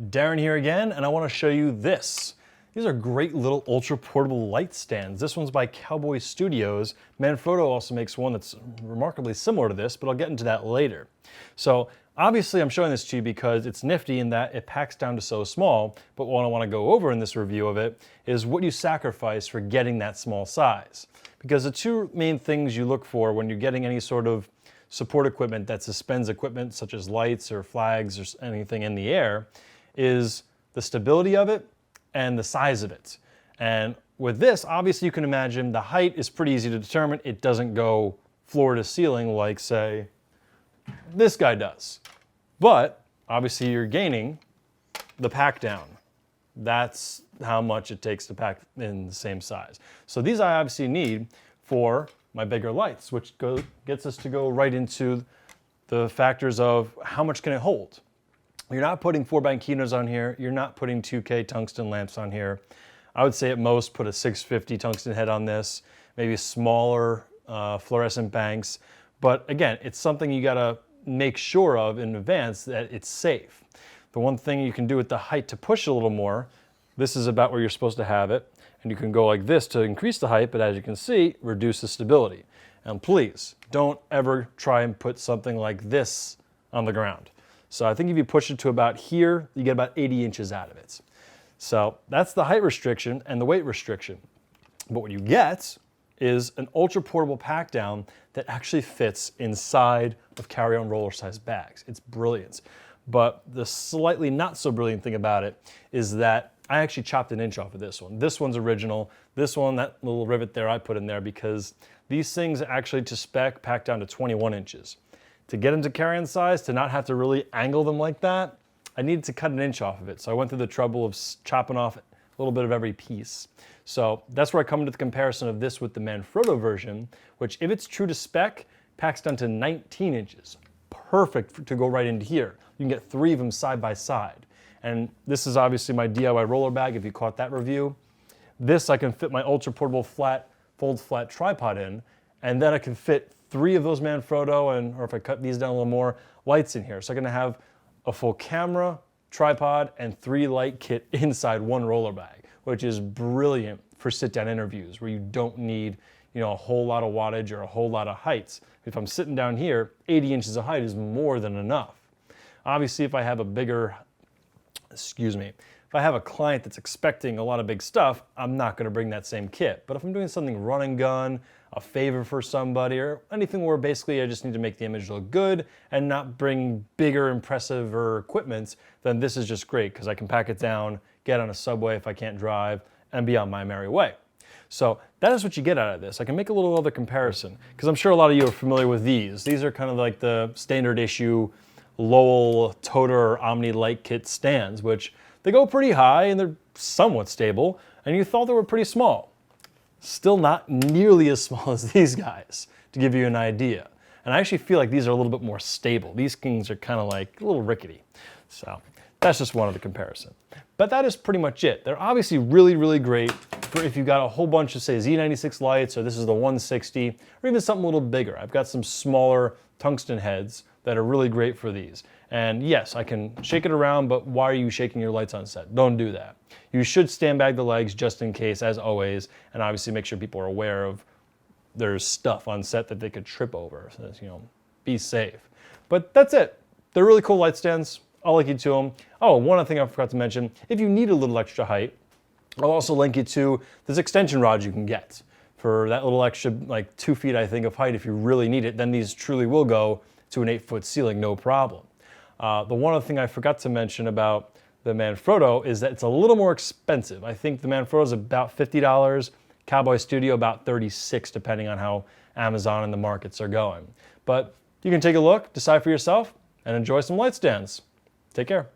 Darren here again, and I want to show you this. These are great little ultra portable light stands. This one's by Cowboy Studios. Manfrotto also makes one that's remarkably similar to this, but I'll get into that later. So obviously I'm showing this to you because it's nifty in that it packs down to so small, but what I want to go over in this review of it is what you sacrifice for getting that small size. Because the two main things you look for when you're getting any sort of support equipment that suspends equipment such as lights or flags or anything in the air is the stability of it and the size of it. And with this, obviously you can imagine the height is pretty easy to determine. It doesn't go floor to ceiling like, say, this guy does. But obviously you're gaining the pack down. That's how much it takes to pack in the same size. So these I obviously need for my bigger lights, which gets us to go right into the factors of how much can it hold. You're not putting 4-bank keynotes on here. You're not putting 2K tungsten lamps on here. I would say at most put a 650 tungsten head on this, maybe smaller fluorescent banks. But again, it's something you gotta make sure of in advance that it's safe. The one thing you can do with the height to push a little more, this is about where you're supposed to have it. And you can go like this to increase the height, but as you can see, reduce the stability. And please, don't ever try and put something like this on the ground. So I think if you push it to about here, you get about 80 inches out of it. So that's the height restriction and the weight restriction. But what you get is an ultra portable pack down that actually fits inside of carry-on roller sized bags. It's brilliant. But the slightly not so brilliant thing about it is that I actually chopped an inch off of this one. This one's original. This one, that little rivet there, I put in there because these things actually to spec pack down to 21 inches. To get into carry-on size, to not have to really angle them like that, I needed to cut an inch off of it. So I went through the trouble of chopping off a little bit of every piece. So that's where I come into the comparison of this with the Manfrotto version, which if it's true to spec, packs down to 19 inches. Perfect to go right into here. You can get 3 of them side by side. And this is obviously my DIY roller bag, if you caught that review. This I can fit my ultra portable fold flat tripod in, and then I can fit 3 of those Manfrotto, or if I cut these down a little more, lights in here. So I'm gonna have a full camera, tripod, and 3 light kit inside one roller bag, which is brilliant for sit-down interviews where you don't need, a whole lot of wattage or a whole lot of heights. If I'm sitting down here, 80 inches of height is more than enough. Obviously, if I have if I have a client that's expecting a lot of big stuff, I'm not gonna bring that same kit. But if I'm doing something run and gun, a favor for somebody, or anything where basically I just need to make the image look good and not bring bigger, impressive equipment, then this is just great because I can pack it down, get on a subway if I can't drive, and be on my merry way. So that is what you get out of this. I can make a little other comparison because I'm sure a lot of you are familiar with these. These are kind of like the standard issue Lowell Toter or Omni light kit stands, which they go pretty high and they're somewhat stable, and you thought they were pretty small. Still not nearly as small as these guys, to give you an idea. And I actually feel like these are a little bit more stable. These things are kind of like a little rickety. So that's just one of the comparison. But that is pretty much it. They're obviously really, really great for if you've got a whole bunch of, say, Z96 lights, or this is the 160, or even something a little bigger. I've got some smaller tungsten heads that are really great for these. And yes, I can shake it around, but why are you shaking your lights on set? Don't do that. You should stand back the legs just in case, as always, and obviously make sure people are aware of there's stuff on set that they could trip over. So, be safe. But that's it. They're really cool light stands. I'll link you to them. Oh, one other thing I forgot to mention, if you need a little extra height, I'll also link you to this extension rod you can get for that little extra, like 2 feet, I think, of height. If you really need it, then these truly will go to an 8-foot ceiling, no problem. The one other thing I forgot to mention about the Manfrotto is that it's a little more expensive. I think the Manfrotto is about $50, Cowboy Studio about $36, depending on how Amazon and the markets are going. But you can take a look, decide for yourself, and enjoy some light stands. Take care.